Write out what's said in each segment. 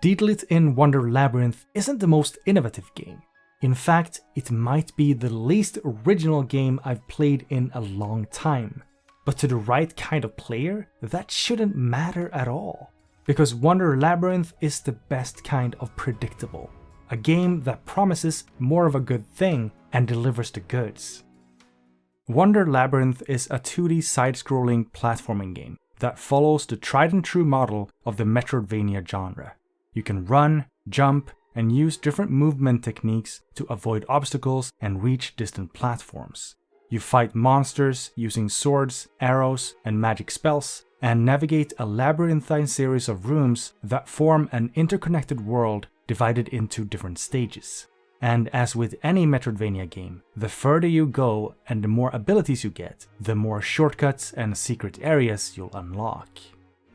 Deedlit in Wonder Labyrinth isn't the most innovative game. In fact, it might be the least original game I've played in a long time. But to the right kind of player, that shouldn't matter at all. Because Wonder Labyrinth is the best kind of predictable. A game that promises more of a good thing and delivers the goods. Wonder Labyrinth is a 2D side-scrolling platforming game that follows the tried and true model of the Metroidvania genre. You can run, jump, and use different movement techniques to avoid obstacles and reach distant platforms. You fight monsters using swords, arrows, and magic spells, and navigate a labyrinthine series of rooms that form an interconnected world divided into different stages. And as with any Metroidvania game, the further you go and the more abilities you get, the more shortcuts and secret areas you'll unlock.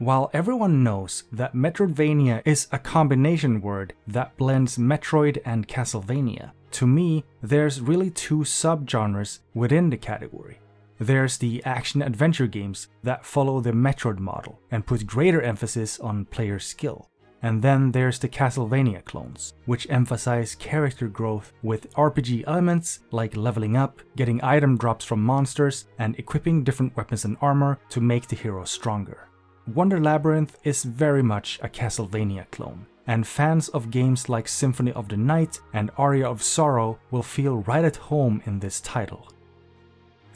While everyone knows that Metroidvania is a combination word that blends Metroid and Castlevania, to me, there's really two subgenres within the category. There's the action-adventure games that follow the Metroid model and put greater emphasis on player skill. And then there's the Castlevania clones, which emphasize character growth with RPG elements like leveling up, getting item drops from monsters, and equipping different weapons and armor to make the hero stronger. Wonder Labyrinth is very much a Castlevania clone, and fans of games like Symphony of the Night and Aria of Sorrow will feel right at home in this title.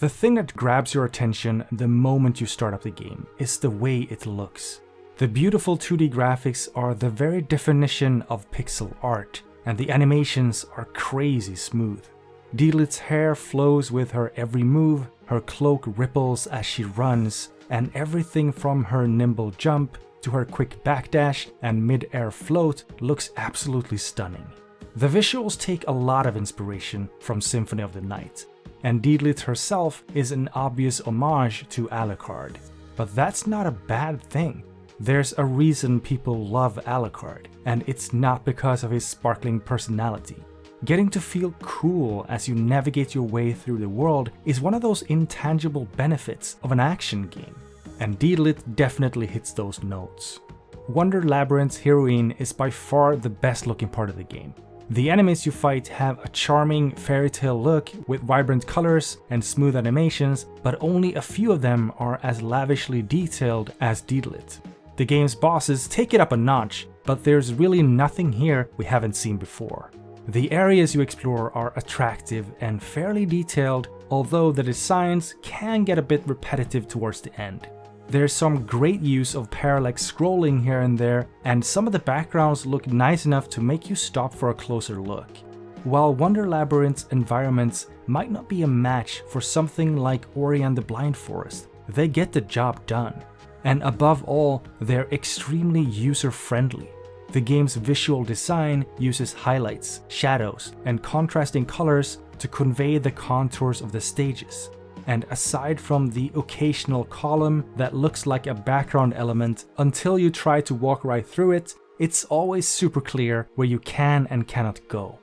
The thing that grabs your attention the moment you start up the game is the way it looks. The beautiful 2D graphics are the very definition of pixel art, and the animations are crazy smooth. Deedlit's hair flows with her every move, her cloak ripples as she runs, and everything from her nimble jump to her quick backdash and mid-air float looks absolutely stunning. The visuals take a lot of inspiration from Symphony of the Night, and Deedlit herself is an obvious homage to Alucard. But that's not a bad thing. There's a reason people love Alucard, and it's not because of his sparkling personality. Getting to feel cool as you navigate your way through the world is one of those intangible benefits of an action game, and Deedlit definitely hits those notes. Wonder Labyrinth's heroine is by far the best looking part of the game. The enemies you fight have a charming fairy tale look with vibrant colors and smooth animations, but only a few of them are as lavishly detailed as Deedlit. The game's bosses take it up a notch, but there's really nothing here we haven't seen before. The areas you explore are attractive and fairly detailed, although the designs can get a bit repetitive towards the end. There's some great use of parallax scrolling here and there, and some of the backgrounds look nice enough to make you stop for a closer look. While Wonder Labyrinth's environments might not be a match for something like Ori and the Blind Forest, they get the job done. And above all, they're extremely user-friendly. The game's visual design uses highlights, shadows, and contrasting colors to convey the contours of the stages. And aside from the occasional column that looks like a background element until you try to walk right through it, it's always super clear where you can and cannot go.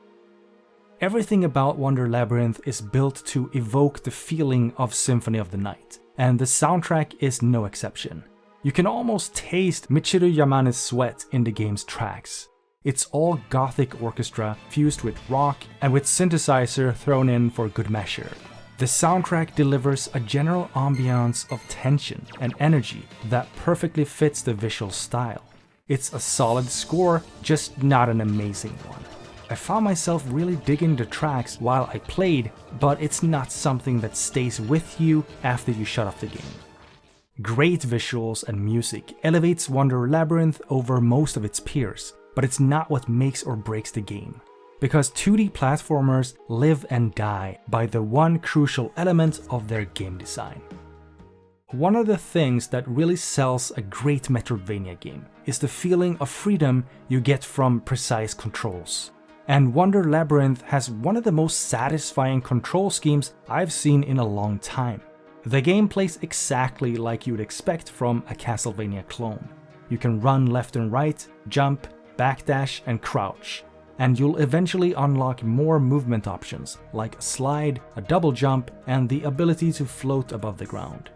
Everything about Wonder Labyrinth is built to evoke the feeling of Symphony of the Night, and the soundtrack is no exception. You can almost taste Michiru Yamane's sweat in the game's tracks. It's all gothic orchestra fused with rock and with synthesizer thrown in for good measure. The soundtrack delivers a general ambiance of tension and energy that perfectly fits the visual style. It's a solid score, just not an amazing one. I found myself really digging the tracks while I played, but it's not something that stays with you after you shut off the game. Great visuals and music elevates Wonder Labyrinth over most of its peers, but it's not what makes or breaks the game. Because 2D platformers live and die by the one crucial element of their game design. One of the things that really sells a great Metroidvania game is the feeling of freedom you get from precise controls. And Wonder Labyrinth has one of the most satisfying control schemes I've seen in a long time. The game plays exactly like you'd expect from a Castlevania clone. You can run left and right, jump, backdash, and crouch. And you'll eventually unlock more movement options, like a slide, a double jump, and the ability to float above the ground.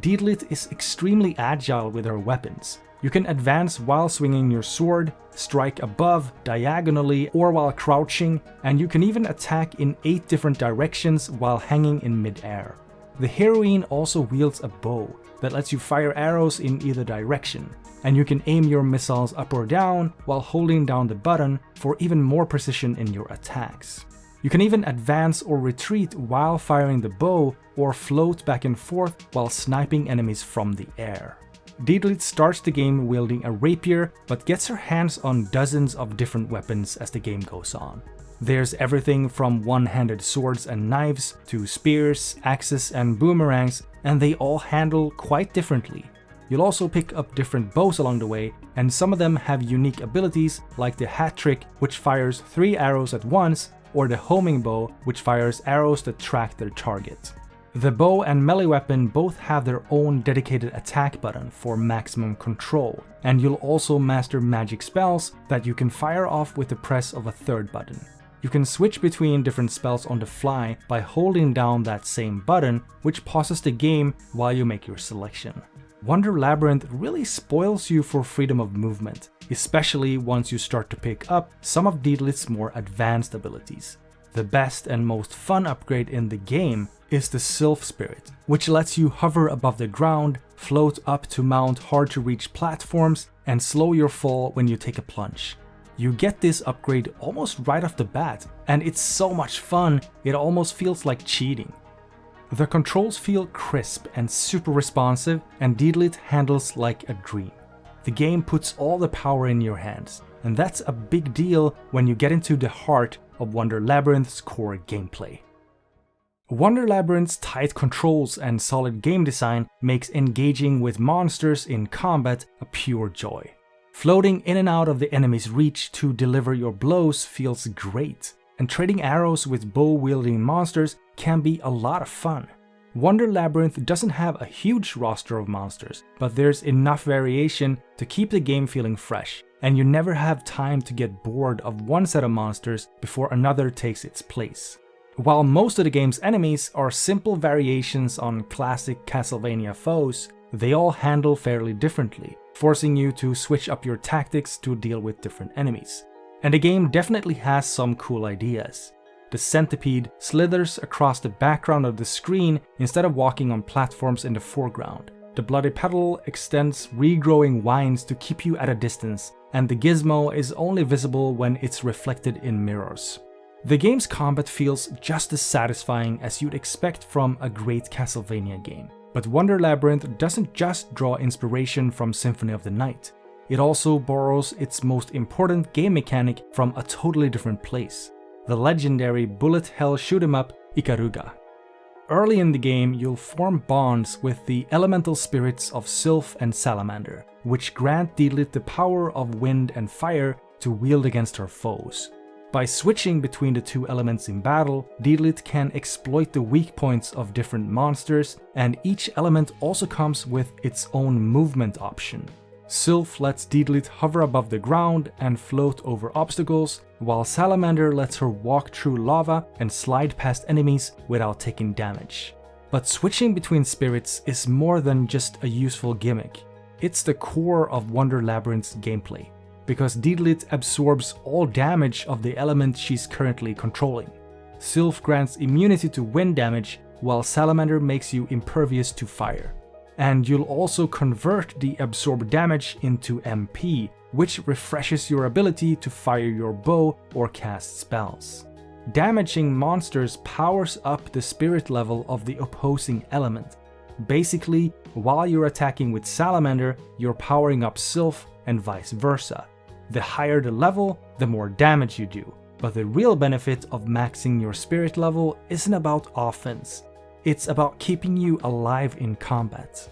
Deedlit is extremely agile with her weapons, You can advance while swinging your sword, strike above, diagonally, or while crouching, and you can even attack in 8 different directions while hanging in mid-air. The heroine also wields a bow that lets you fire arrows in either direction, and you can aim your missiles up or down while holding down the button for even more precision in your attacks. You can even advance or retreat while firing the bow, or float back and forth while sniping enemies from the air. Deedlit starts the game wielding a rapier, but gets her hands on dozens of different weapons as the game goes on. There's everything from one-handed swords and knives to spears, axes, and boomerangs, and they all handle quite differently. You'll also pick up different bows along the way, and some of them have unique abilities like the hat trick, which fires 3 arrows at once, or the homing bow, which fires arrows that track their target. The bow and melee weapon both have their own dedicated attack button for maximum control, and you'll also master magic spells that you can fire off with the press of a third button. You can switch between different spells on the fly by holding down that same button, which pauses the game while you make your selection. Wonder Labyrinth really spoils you for freedom of movement, especially once you start to pick up some of Deedlit's more advanced abilities. The best and most fun upgrade in the game is the Sylph Spirit, which lets you hover above the ground, float up to mount hard-to-reach platforms, and slow your fall when you take a plunge. You get this upgrade almost right off the bat, and it's so much fun, it almost feels like cheating. The controls feel crisp and super responsive, and Deedlit handles like a dream. The game puts all the power in your hands, and that's a big deal when you get into the heart of Wonder Labyrinth's core gameplay. Wonder Labyrinth's tight controls and solid game design makes engaging with monsters in combat a pure joy. Floating in and out of the enemy's reach to deliver your blows feels great, and trading arrows with bow-wielding monsters can be a lot of fun. Wonder Labyrinth doesn't have a huge roster of monsters, but there's enough variation to keep the game feeling fresh, and you never have time to get bored of one set of monsters before another takes its place. While most of the game's enemies are simple variations on classic Castlevania foes, they all handle fairly differently, forcing you to switch up your tactics to deal with different enemies. And the game definitely has some cool ideas. The centipede slithers across the background of the screen instead of walking on platforms in the foreground. The bloody petal extends regrowing vines to keep you at a distance, and the gizmo is only visible when it's reflected in mirrors. The game's combat feels just as satisfying as you'd expect from a great Castlevania game. But Wonder Labyrinth doesn't just draw inspiration from Symphony of the Night. It also borrows its most important game mechanic from a totally different place: the legendary bullet hell shoot-'em-up Ikaruga. Early in the game, you'll form bonds with the elemental spirits of Sylph and Salamander, which grant Deedlit the power of wind and fire to wield against her foes. By switching between the two elements in battle, Deedlit can exploit the weak points of different monsters, and each element also comes with its own movement option. Sylph lets Deedlit hover above the ground and float over obstacles, while Salamander lets her walk through lava and slide past enemies without taking damage. But switching between spirits is more than just a useful gimmick. It's the core of Wonder Labyrinth's gameplay, because Deedlit absorbs all damage of the element she's currently controlling. Sylph grants immunity to wind damage, while Salamander makes you impervious to fire. And you'll also convert the absorbed damage into MP, which refreshes your ability to fire your bow or cast spells. Damaging monsters powers up the spirit level of the opposing element. Basically, while you're attacking with Salamander, you're powering up Sylph and vice versa. The higher the level, the more damage you do. But the real benefit of maxing your spirit level isn't about offense. It's about keeping you alive in combat.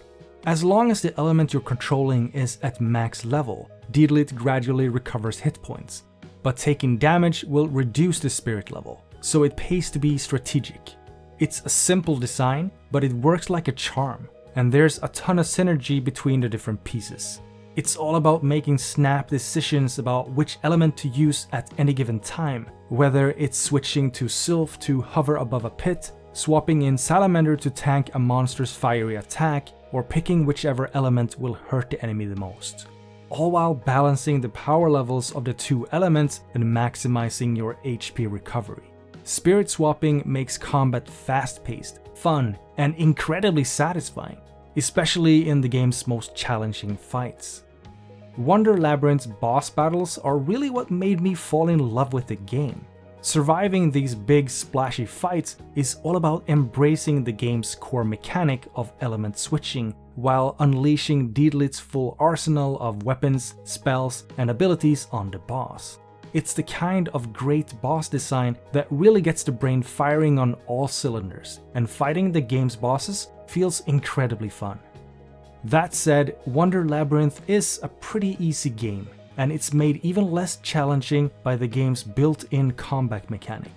As long as the element you're controlling is at max level, Deedlit gradually recovers hit points. But taking damage will reduce the spirit level, so it pays to be strategic. It's a simple design, but it works like a charm, and there's a ton of synergy between the different pieces. It's all about making snap decisions about which element to use at any given time, whether it's switching to Sylph to hover above a pit, swapping in Salamander to tank a monster's fiery attack, or picking whichever element will hurt the enemy the most. all while balancing the power levels of the two elements and maximizing your HP recovery. Spirit swapping makes combat fast-paced, fun, and incredibly satisfying, especially in the game's most challenging fights. Wonder Labyrinth's boss battles are really what made me fall in love with the game. Surviving these big splashy fights is all about embracing the game's core mechanic of element switching while unleashing Deedlit's full arsenal of weapons, spells, and abilities on the boss. It's the kind of great boss design that really gets the brain firing on all cylinders, and fighting the game's bosses feels incredibly fun. That said, Wonder Labyrinth is a pretty easy game, and it's made even less challenging by the game's built-in combat mechanic.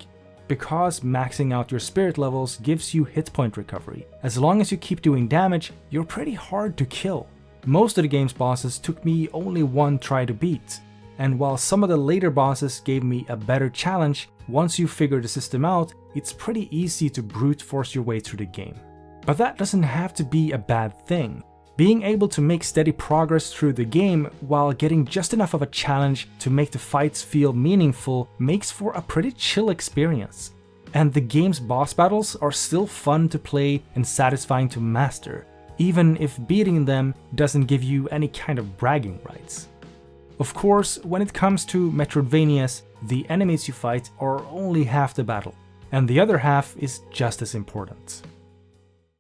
Because maxing out your spirit levels gives you hit point recovery, as long as you keep doing damage, you're pretty hard to kill. Most of the game's bosses took me only one try to beat, and while some of the later bosses gave me a better challenge, once you figure the system out, it's pretty easy to brute force your way through the game. But that doesn't have to be a bad thing. Being able to make steady progress through the game while getting just enough of a challenge to make the fights feel meaningful makes for a pretty chill experience. And the game's boss battles are still fun to play and satisfying to master, even if beating them doesn't give you any kind of bragging rights. Of course, when it comes to Metroidvanias, the enemies you fight are only half the battle, and the other half is just as important.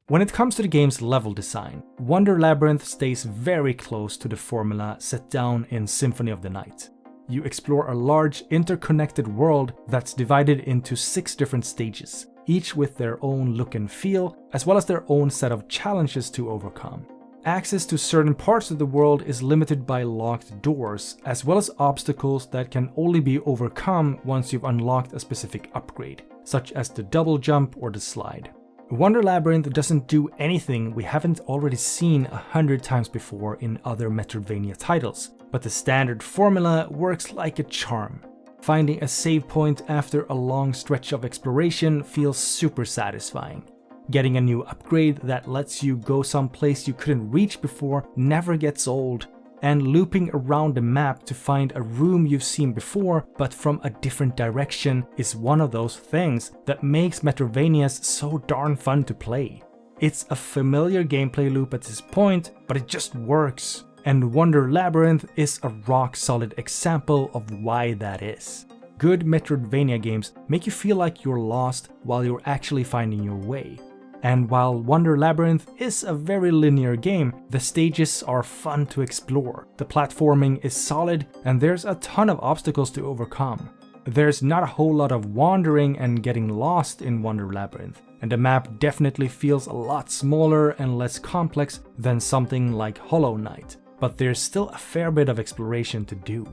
When it comes to the game's level design, Wonder Labyrinth stays very close to the formula set down in Symphony of the Night. You explore a large, interconnected world that's divided into 6 different stages, each with their own look and feel, as well as their own set of challenges to overcome. Access to certain parts of the world is limited by locked doors, as well as obstacles that can only be overcome once you've unlocked a specific upgrade, such as the double jump or the slide. Wonder Labyrinth doesn't do anything we haven't already seen 100 times before in other Metroidvania titles, but the standard formula works like a charm. Finding a save point after a long stretch of exploration feels super satisfying. Getting a new upgrade that lets you go someplace you couldn't reach before never gets old, and looping around the map to find a room you've seen before but from a different direction is one of those things that makes Metroidvanias so darn fun to play. It's a familiar gameplay loop at this point, but it just works, and Wonder Labyrinth is a rock-solid example of why that is. Good Metroidvania games make you feel like you're lost while you're actually finding your way. And while Wonder Labyrinth is a very linear game, the stages are fun to explore, the platforming is solid, and there's a ton of obstacles to overcome. There's not a whole lot of wandering and getting lost in Wonder Labyrinth, and the map definitely feels a lot smaller and less complex than something like Hollow Knight, but there's still a fair bit of exploration to do.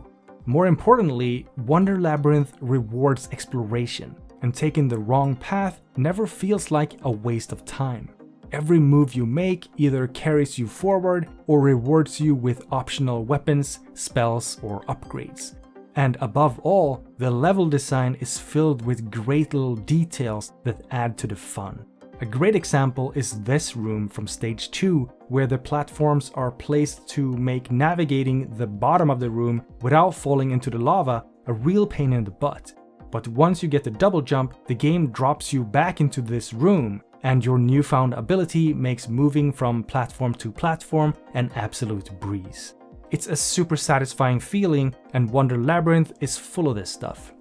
More importantly, Wonder Labyrinth rewards exploration, and taking the wrong path never feels like a waste of time. Every move you make either carries you forward or rewards you with optional weapons, spells, or upgrades. And above all, the level design is filled with great little details that add to the fun. A great example is this room from stage 2, where the platforms are placed to make navigating the bottom of the room without falling into the lava a real pain in the butt. But once you get the double jump, the game drops you back into this room, and your newfound ability makes moving from platform to platform an absolute breeze. It's a super satisfying feeling, and Wonder Labyrinth is full of this stuff.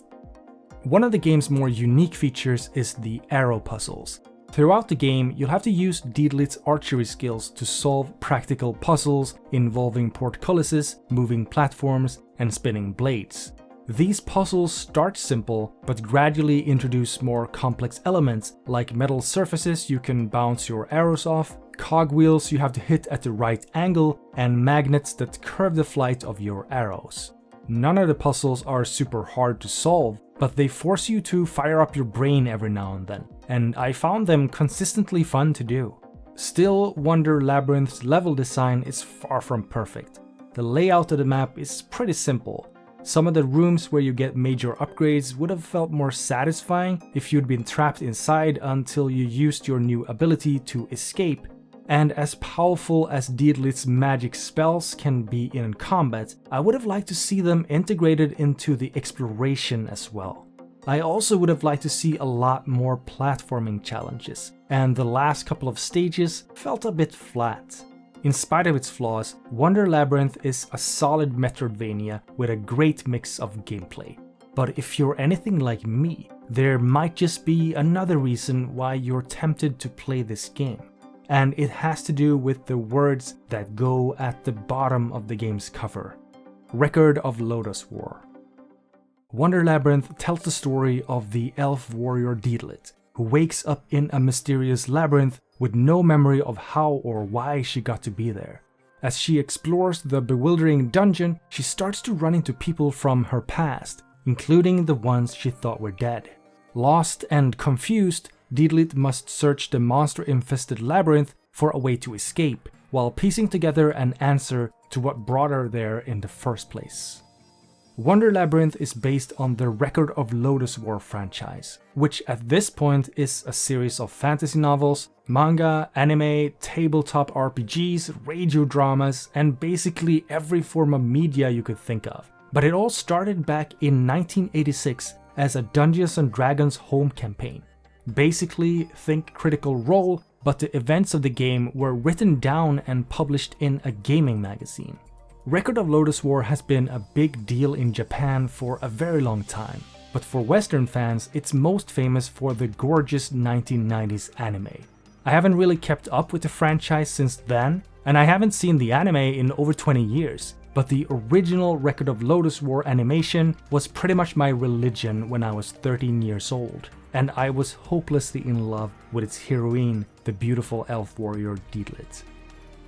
One of the game's more unique features is the arrow puzzles. Throughout the game, you'll have to use Deedlit's archery skills to solve practical puzzles involving portcullises, moving platforms, and spinning blades. These puzzles start simple, but gradually introduce more complex elements like metal surfaces you can bounce your arrows off, cogwheels you have to hit at the right angle, and magnets that curve the flight of your arrows. None of the puzzles are super hard to solve, but they force you to fire up your brain every now and then, and I found them consistently fun to do. Still, Wonder Labyrinth's level design is far from perfect. The layout of the map is pretty simple. Some of the rooms where you get major upgrades would have felt more satisfying if you'd been trapped inside until you used your new ability to escape, And as powerful as Deedlit's magic spells can be in combat, I would have liked to see them integrated into the exploration as well. I also would have liked to see a lot more platforming challenges, and the last couple of stages felt a bit flat. In spite of its flaws, Wonder Labyrinth is a solid Metroidvania with a great mix of gameplay. But if you're anything like me, there might just be another reason why you're tempted to play this game. And it has to do with the words that go at the bottom of the game's cover. Record of Lodoss War. Wonder Labyrinth tells the story of the elf warrior Deedlit, who wakes up in a mysterious labyrinth with no memory of how or why she got to be there. As she explores the bewildering dungeon, she starts to run into people from her past, including the ones she thought were dead. Lost and confused, Deedlit must search the monster-infested labyrinth for a way to escape, while piecing together an answer to what brought her there in the first place. Wonder Labyrinth is based on the Record of Lodoss War franchise, which at this point is a series of fantasy novels, manga, anime, tabletop RPGs, radio dramas, and basically every form of media you could think of. But it all started back in 1986 as a Dungeons & Dragons home campaign. Basically, think Critical Role, but the events of the game were written down and published in a gaming magazine. Record of Lodoss War has been a big deal in Japan for a very long time, but for Western fans it's most famous for the gorgeous 1990s anime. I haven't really kept up with the franchise since then, and I haven't seen the anime in over 20 years, but the original Record of Lodoss War animation was pretty much my religion when I was 13 years old, and I was hopelessly in love with its heroine, the beautiful elf warrior Deedlit.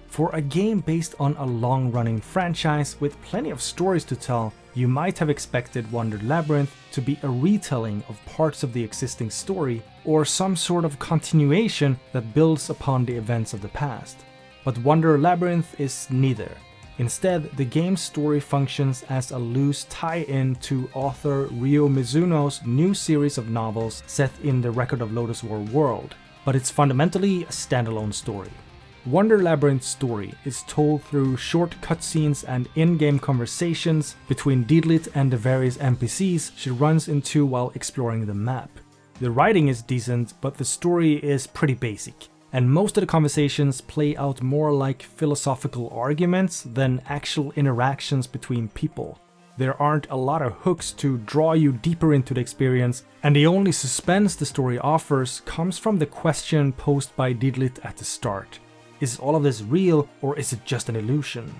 For a game based on a long-running franchise with plenty of stories to tell, you might have expected Wonder Labyrinth to be a retelling of parts of the existing story, or some sort of continuation that builds upon the events of the past. But Wonder Labyrinth is neither. Instead, the game's story functions as a loose tie-in to author Ryo Mizuno's new series of novels set in the Record of Lodoss War world, but it's fundamentally a standalone story. Wonder Labyrinth's story is told through short cutscenes and in-game conversations between Deedlit and the various NPCs she runs into while exploring the map. The writing is decent, but the story is pretty basic, and most of the conversations play out more like philosophical arguments than actual interactions between people. There aren't a lot of hooks to draw you deeper into the experience, and the only suspense the story offers comes from the question posed by Deedlit at the start. Is all of this real, or is it just an illusion?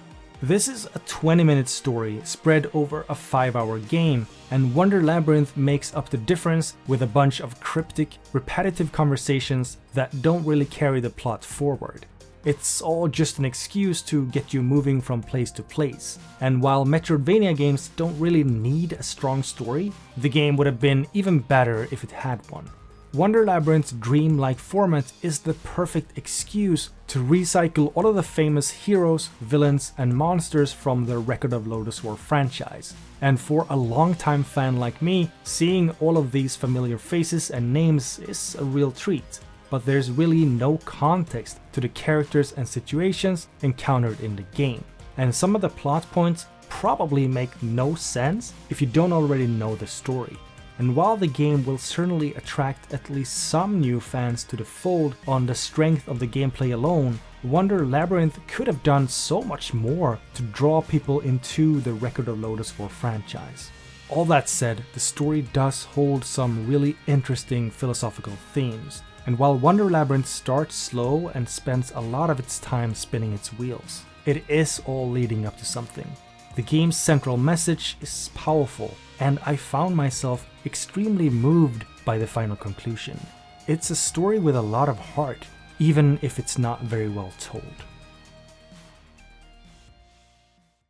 This is a 20-minute story spread over a 5-hour game, and Wonder Labyrinth makes up the difference with a bunch of cryptic, repetitive conversations that don't really carry the plot forward. It's all just an excuse to get you moving from place to place, and while Metroidvania games don't really need a strong story, the game would have been even better if it had one. Wonder Labyrinth's dreamlike format is the perfect excuse to recycle all of the famous heroes, villains, and monsters from the Record of Lodoss War franchise. And for a longtime fan like me, seeing all of these familiar faces and names is a real treat. But there's really no context to the characters and situations encountered in the game. And some of the plot points probably make no sense if you don't already know the story. And while the game will certainly attract at least some new fans to the fold on the strength of the gameplay alone, Wonder Labyrinth could have done so much more to draw people into the Record of Lodoss War franchise. All that said, the story does hold some really interesting philosophical themes, and while Wonder Labyrinth starts slow and spends a lot of its time spinning its wheels, it is all leading up to something. The game's central message is powerful, and I found myself extremely moved by the final conclusion. It's a story with a lot of heart, even if it's not very well told.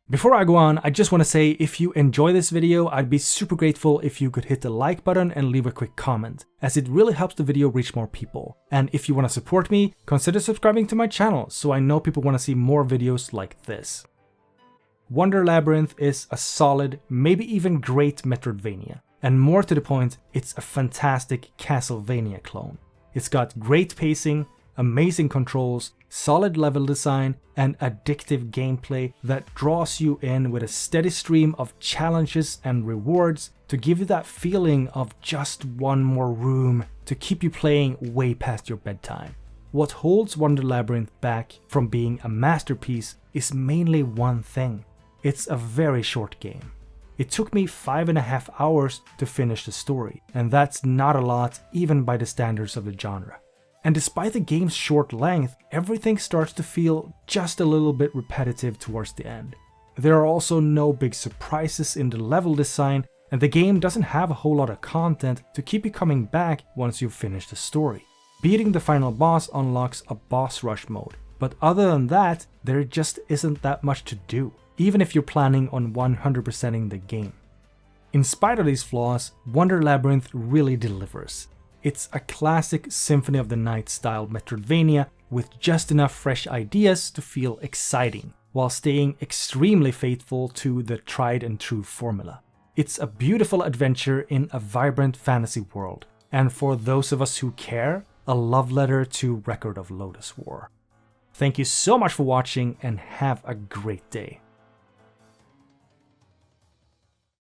Before I go on, I just want to say if you enjoy this video, I'd be super grateful if you could hit the like button and leave a quick comment, as it really helps the video reach more people. And if you want to support me, consider subscribing to my channel so I know people want to see more videos like this. Wonder Labyrinth is a solid, maybe even great Metroidvania, and more to the point, it's a fantastic Castlevania clone. It's got great pacing, amazing controls, solid level design, and addictive gameplay that draws you in with a steady stream of challenges and rewards to give you that feeling of just one more room to keep you playing way past your bedtime. What holds Wonder Labyrinth back from being a masterpiece is mainly one thing. It's a very short game. It took me 5.5 hours to finish the story, and that's not a lot even by the standards of the genre. And despite the game's short length, everything starts to feel just a little bit repetitive towards the end. There are also no big surprises in the level design, and the game doesn't have a whole lot of content to keep you coming back once you've finished the story. Beating the final boss unlocks a boss rush mode, but other than that, there just isn't that much to do, even if you're planning on 100%ing the game. In spite of these flaws, Wonder Labyrinth really delivers. It's a classic Symphony of the Night style Metroidvania with just enough fresh ideas to feel exciting, while staying extremely faithful to the tried and true formula. It's a beautiful adventure in a vibrant fantasy world, and for those of us who care, a love letter to Record of Lodoss War. Thank you so much for watching and have a great day.